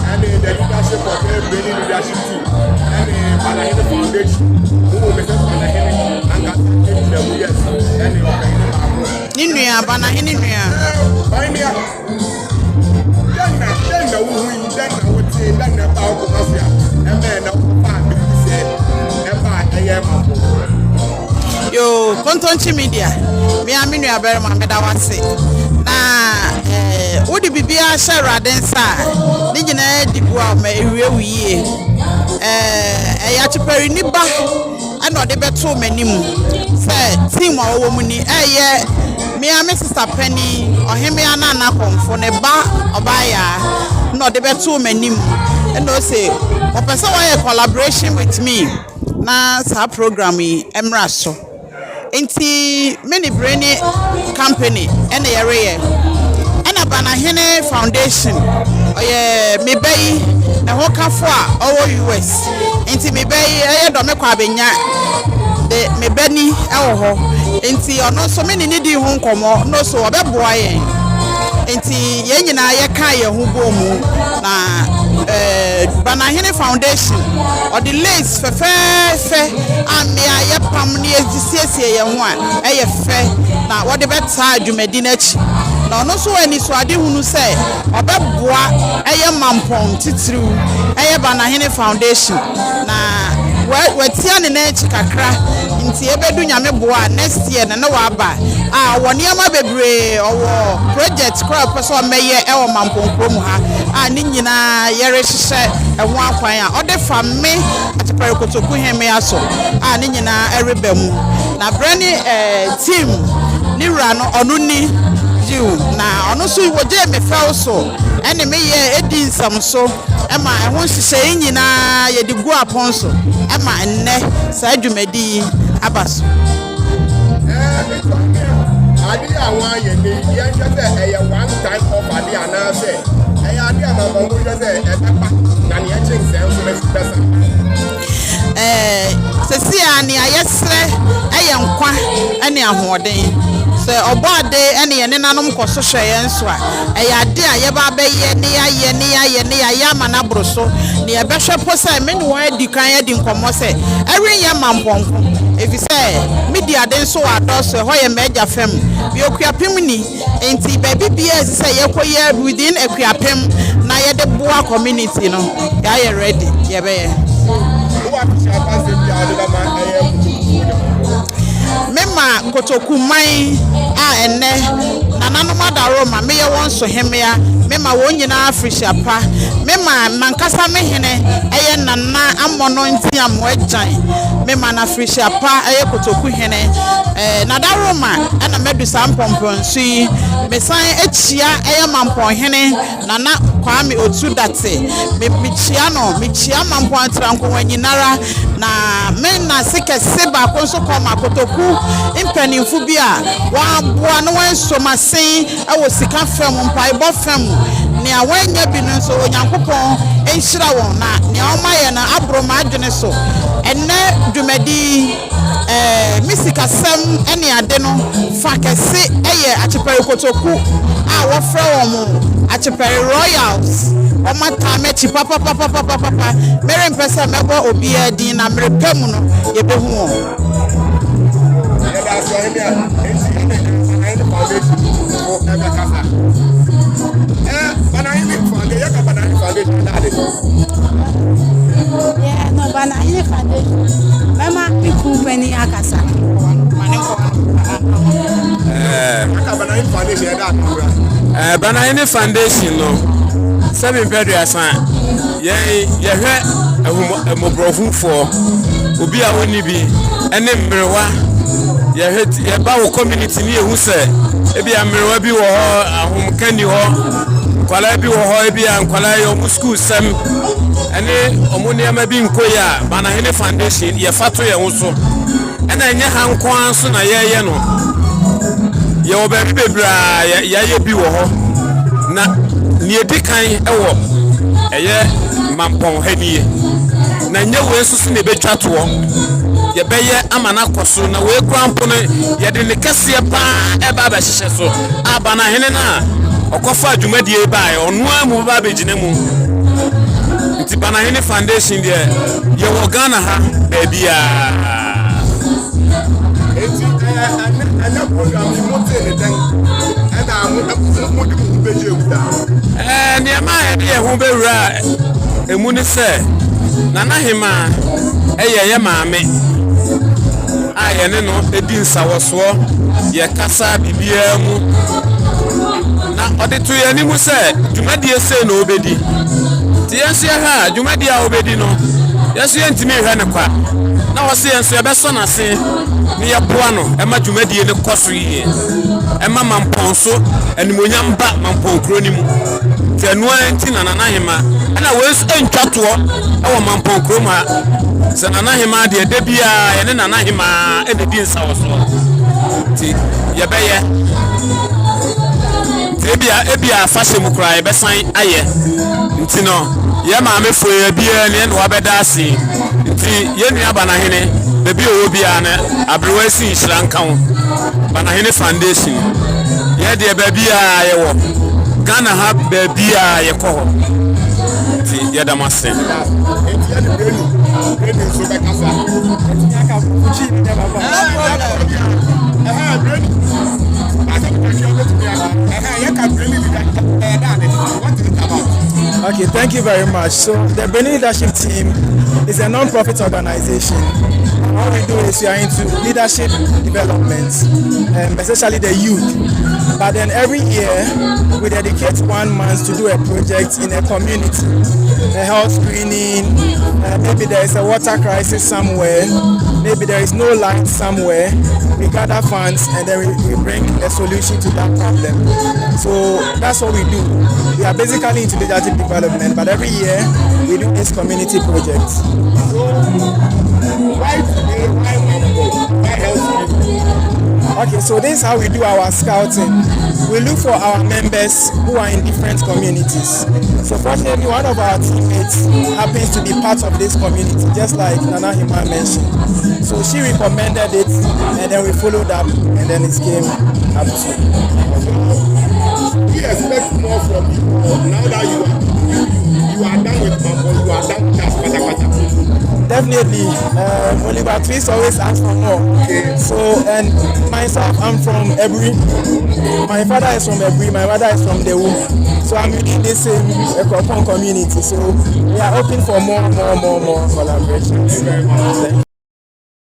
and the leadership of the Benin leadership team and the Banahene Foundation who will make us Banahene and got the years and the Ninia Banahene Bania. Then the woman then I would say then the power of Mafia and then the said I am Yo, Contonchi Media. Me aminu abere ma meda wase. Na wodi bibia share densa. Ni gina dibu a ma ewie wiye. Ya cheperi ni ba ana de beto manim. Se team a wo mu ni me ame sister Penny oheme ana na komfo ne ba obaya no de beto manim. And o say opese why collaboration with me na sa program yi emra so. Inti many brainy company and the area and a Banahene Foundation me bay na hoka for our US inti me bay domekwa benya de me beni ewo inti ono so many need hu nkomo no so obeboa yen inti yen nyina ye ka ye hu bomu na Banahene Foundation or the lace fe and me aye pam ne ezisiesie ye ho a eye fe na what the better adwumadi na chi na no so ani so ade hunu se obeboa eye mampon titiriu eye Banahene Foundation na wetia ne na chi kakra nti ebedu nyame boa next year na wa aba woni ama bebre owo project crop person meye ewo Mampongfo mu ha ni nyina yere hyehyɛ eho akwan a ode fa me atepare kotoku heme aso ni nyina ereba mu na brani team ni wura no onu ni jiu na onu so woje me fel so ene me ye edi nsam so ema eho hyehyɛ nyina ye di gu apon so ema enne sa adwumadi abaso adi awon ye ni ye nje one time of adi ana say adi Mampongfo say epepa na ne eche nse so me pesa sesi ani ayesre nkwa ene ahoden se obode ene ye nenanom koso hweye nso a ade a ye ba beye ne ya ma na broso ne ye behwe po sai me ne wan di kan adi nkomo se erin ye Mampongfo efi se media den so adoso ho ye meja fam bi okuapem ni enti baby bia se ye koye within akuapem na ye de boa community no ya ye ready ye be ye mema kotoku man ene nananom adaroma me ye won so hemea mema wonyina Africa pa mema mankasa mehene eye nana amono nti amwajan mema na Africa pa eye kotoku hene na daroma na medu sampompo nsu mesan echia eye Mampongfo nana kwame otu date mechia Mampongfo antranko wanyinara na mena sekese ba konso koma kotoku impenimfu bia wa boa no wansomasen awo sika fam mpaibɔ fam ne awanya bi no so onyankopɔn enhyira won na ne ɔmaye na abroma adwene so enne dwumadi misika sam ene ade no fa kese eye achepare kotoku a wofra won achepare royals omata mechi papa mere mpesa mebo obi adin na mere pam no yebehu won that's why Banahene Foundation for ever kasa Banahene Foundation yeah no Banahene Foundation mama piku penny akasa Banahene Foundation Banahene Foundation no 7 pedriasan ye hwe mobrofufo obi a woni bi ene mrewa ye ba wo community ni ehu se ebi amrewa bi wo ho ahomkani ho kwala bi wo ho ebi ankwala yo mu school sam ene omoniama bi nkoya Banahene Foundation ye fato ye wo ena nya hanko anso na ye no ye oba bi bebra ye bi wo ho na ni edikan ewo eye Mampongfo nie na nya we susu ne betwa to ye beye amana koso na we krampo ne ye de ne kase pa e ba ba hihye so Banahene na okofa adwumadie bae ono amu ba begine mu nti Banahene Foundation de ye wo Ghana ha bia eti ana program ni mo te ne den ana mo de mo beje wuta ne ma ye ho bewura emu ne se Nana Hima ye maame aye ne no edi nsawoso ye kasa bibia mu na odeto ye ni mu se dwumadie se na obedi ti yesu ha dwumadie a obedi no yesu ye ntimi hwe ne kwa na wose yenso ye beso na se ni ye boa no e ma dwumadie ne koso yi e ma Mampongfo animonyam ba Mampongkro ni mu ti anu anti na Nana Hima ana wesu entwato e wo Mampongkro ma se Nana Hima de bia ye ne Nana Hima e de di nsawoso ti ye beye ebia fashion mu kra be san aye nti no ye maame fo ye bia ne no abeda ase nti ye nua Banahene be bi o bia na abrewa si nhyiranka ho Banahene Foundation ye de be bia ye wo Ghana ha be bia ye ko ho nti ye da mase eti ya de breni so be kasa eti ya ka fuchi ne baba breni Okay, thank you very much. So the Benin Leadership Team is a non-profit organization. What we do is we are into leadership development, especially the youth. But then every year we dedicate 1 month to do a project in a community, a health screening. Maybe there is a water crisis somewhere. Maybe there is no light somewhere. We gather funds and then we bring a solution to that problem. So that's what we do. We are basically into leadership development, but every year we do this community project. So why Mampongfo? Why health? Okay, so this is how we do our scouting. We look for our members who are in different communities. So fortunately, one of our teammates happens to be part of this community, just like Nana Hima mentioned. So she recommended it, and then we followed up, and then it came up to. We expect more from you now that you are done with Mampongfo, you are done with us. Definitely, Oliver Twist always asks for more. Okay. So, and myself, I'm from Ebri. My father is from Ebri, my mother is from Dewu. So I'm within this same Ekropon community. So we are hoping for more collaborations.